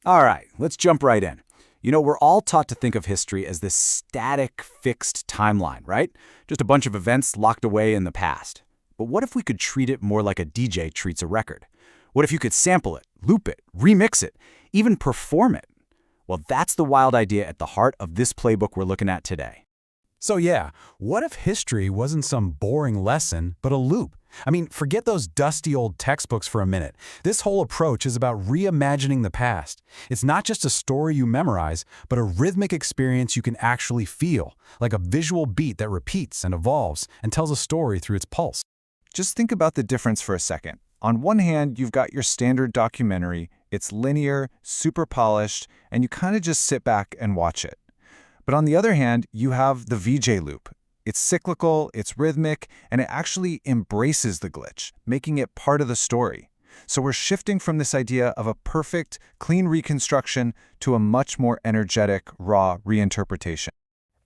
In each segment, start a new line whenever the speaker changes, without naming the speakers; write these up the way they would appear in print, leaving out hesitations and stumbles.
All right, let's jump right in. We're all taught to think of history as this static, fixed timeline, right? Just a bunch of events locked away in the past. But what if we could treat it more like a DJ treats a record? What if you could sample it, loop it, remix it, even perform it? Well, that's the wild idea at the heart of this playbook we're looking at today.
So yeah, what if history wasn't some boring lesson, but a loop? Forget those dusty old textbooks for a minute. This whole approach is about reimagining the past. It's not just a story you memorize, but a rhythmic experience you can actually feel, like a visual beat that repeats and evolves and tells a story through its pulse.
Just think about the difference for a second. On one hand, you've got your standard documentary. It's linear, super polished, and you kind of just sit back and watch it. But on the other hand, you have the VJ loop. It's cyclical, it's rhythmic, and it actually embraces the glitch, making it part of the story. So we're shifting from this idea of a perfect, clean reconstruction to a much more energetic, raw reinterpretation.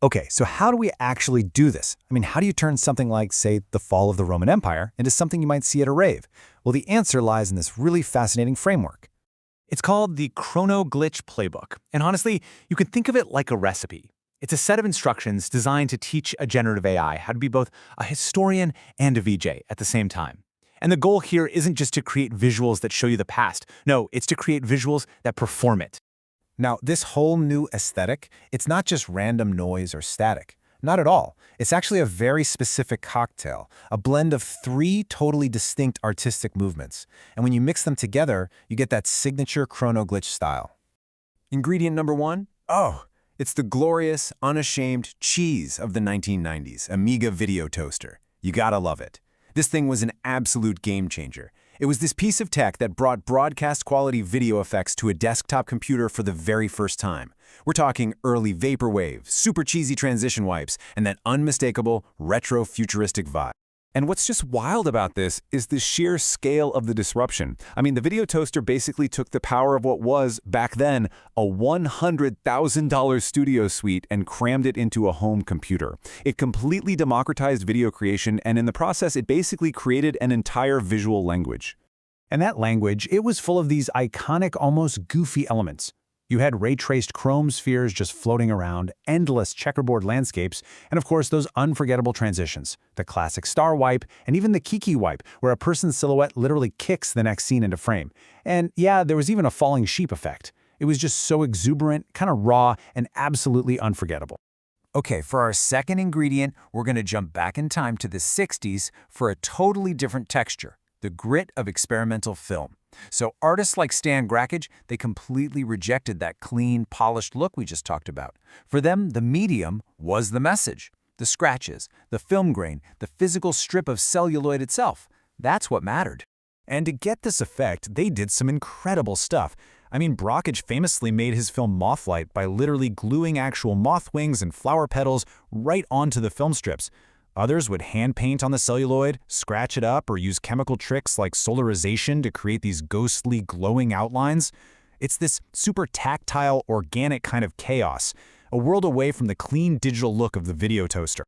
Okay, so how do we actually do this? How do you turn something like, say, the fall of the Roman Empire into something you might see at a rave? Well, the answer lies in this really fascinating framework.
It's called the Chrono Glitch Playbook, and honestly, you can think of it like a recipe. It's a set of instructions designed to teach a generative AI how to be both a historian and a VJ at the same time. And the goal here isn't just to create visuals that show you the past. No, it's to create visuals that perform it.
Now, this whole new aesthetic, it's not just random noise or static. Not at all. It's actually a very specific cocktail, a blend of 3 totally distinct artistic movements. And when you mix them together, you get that signature Chrono Glitch style.
Ingredient number 1? Oh, it's the glorious, unashamed cheese of the 1990s, Amiga video toaster. You gotta love it. This thing was an absolute game changer. It was this piece of tech that brought broadcast-quality video effects to a desktop computer for the very first time. We're talking early vaporwave, super cheesy transition wipes, and that unmistakable, retro-futuristic vibe. And what's just wild about this is the sheer scale of the disruption. The video toaster basically took the power of what was, back then, a $100,000 studio suite and crammed it into a home computer. It completely democratized video creation, and in the process, it basically created an entire visual language.
And that language, it was full of these iconic, almost goofy elements. You had ray-traced chrome spheres just floating around, endless checkerboard landscapes, and of course those unforgettable transitions, the classic star wipe, and even the Kiki wipe, where a person's silhouette literally kicks the next scene into frame. And yeah, there was even a falling sheep effect. It was just so exuberant, kind of raw, and absolutely unforgettable.
Okay, for our second ingredient, we're going to jump back in time to the 60s for a totally different texture, the grit of experimental film. So artists like Stan Grakage, they completely rejected that clean, polished look we just talked about. For them, the medium was the message. The scratches, the film grain, the physical strip of celluloid itself. That's what mattered.
And to get this effect, they did some incredible stuff. Grakage famously made his film Mothlight by literally gluing actual moth wings and flower petals right onto the film strips. Others would hand paint on the celluloid, scratch it up, or use chemical tricks like solarization to create these ghostly glowing outlines. It's this super tactile, organic kind of chaos, a world away from the clean digital look of the video toaster.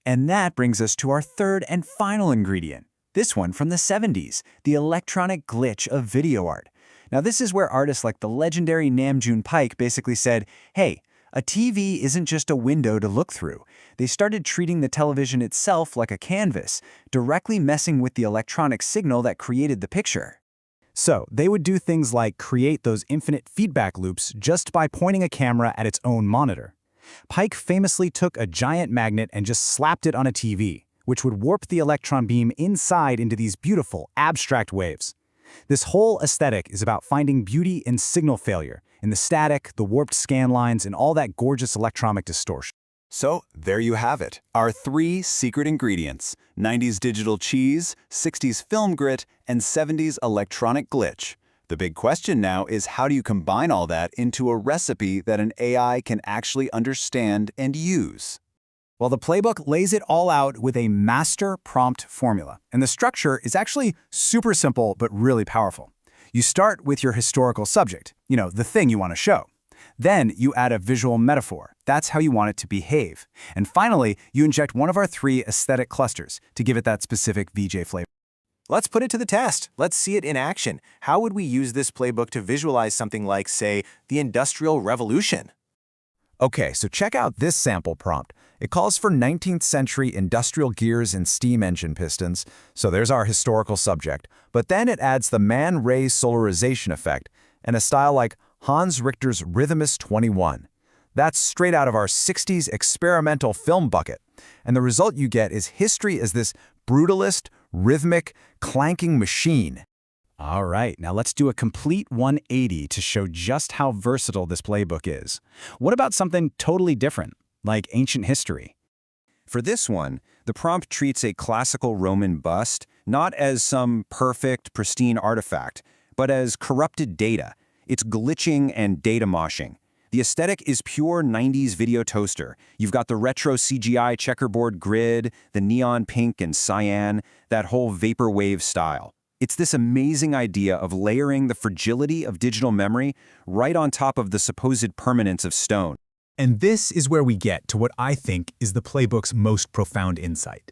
And that brings us to our third and final ingredient. This one from the 70s, the electronic glitch of video art. Now this is where artists like the legendary Nam June Paik basically said, hey, a TV isn't just a window to look through. They started treating the television itself like a canvas, directly messing with the electronic signal that created the picture.
So they would do things like create those infinite feedback loops just by pointing a camera at its own monitor. Paik famously took a giant magnet and just slapped it on a TV, which would warp the electron beam inside into these beautiful, abstract waves. This whole aesthetic is about finding beauty in signal failure, in the static, the warped scan lines, and all that gorgeous electronic distortion.
So there you have it, our 3 secret ingredients: 90s digital cheese, 60s film grit, and 70s electronic glitch. The big question now is, how do you combine all that into a recipe that an AI can actually understand and use?
Well, the playbook lays it all out with a master prompt formula, and the structure is actually super simple but really powerful. You start with your historical subject, the thing you want to show. Then you add a visual metaphor. That's how you want it to behave. And finally, you inject one of our 3 aesthetic clusters to give it that specific VJ flavor.
Let's put it to the test. Let's see it in action. How would we use this playbook to visualize something like, say, the Industrial Revolution?
Okay, so check out this sample prompt. It calls for 19th century industrial gears and steam engine pistons, so there's our historical subject. But then it adds the man-ray solarization effect and a style like Hans Richter's Rhythmus 21. That's straight out of our 60s experimental film bucket. And the result you get is history as this brutalist, rhythmic, clanking machine.
All right, now let's do a complete 180 to show just how versatile this playbook is. What about something totally different, like ancient history?
For this one, the prompt treats a classical Roman bust not as some perfect, pristine artifact, but as corrupted data. It's glitching and data moshing. The aesthetic is pure 90s video toaster. You've got the retro CGI checkerboard grid, the neon pink and cyan, that whole vaporwave style. It's this amazing idea of layering the fragility of digital memory right on top of the supposed permanence of stone.
And this is where we get to what I think is the playbook's most profound insight.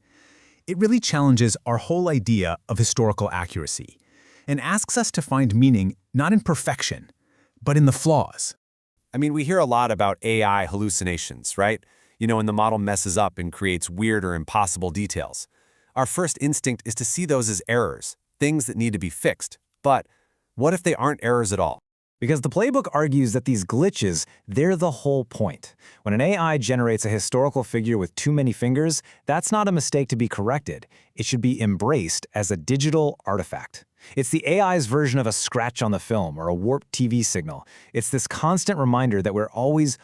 It really challenges our whole idea of historical accuracy and asks us to find meaning not in perfection, but in the flaws.
I mean, we hear a lot about AI hallucinations, right? You know, when the model messes up and creates weird or impossible details. Our first instinct is to see those as errors, things that need to be fixed. But what if they aren't errors at all?
Because the playbook argues that these glitches, they're the whole point. When an AI generates a historical figure with too many fingers, that's not a mistake to be corrected. It should be embraced as a digital artifact. It's the AI's version of a scratch on the film or a warped TV signal. It's this constant reminder that we're always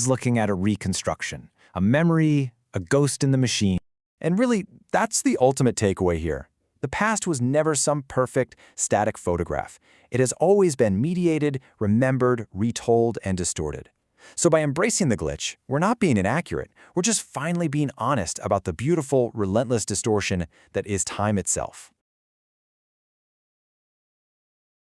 looking at a reconstruction, a memory, a ghost in the machine.
And really, that's the ultimate takeaway here. The past was never some perfect, static photograph. It has always been mediated, remembered, retold, and distorted. So by embracing the glitch, we're not being inaccurate. We're just finally being honest about the beautiful, relentless distortion that is time itself.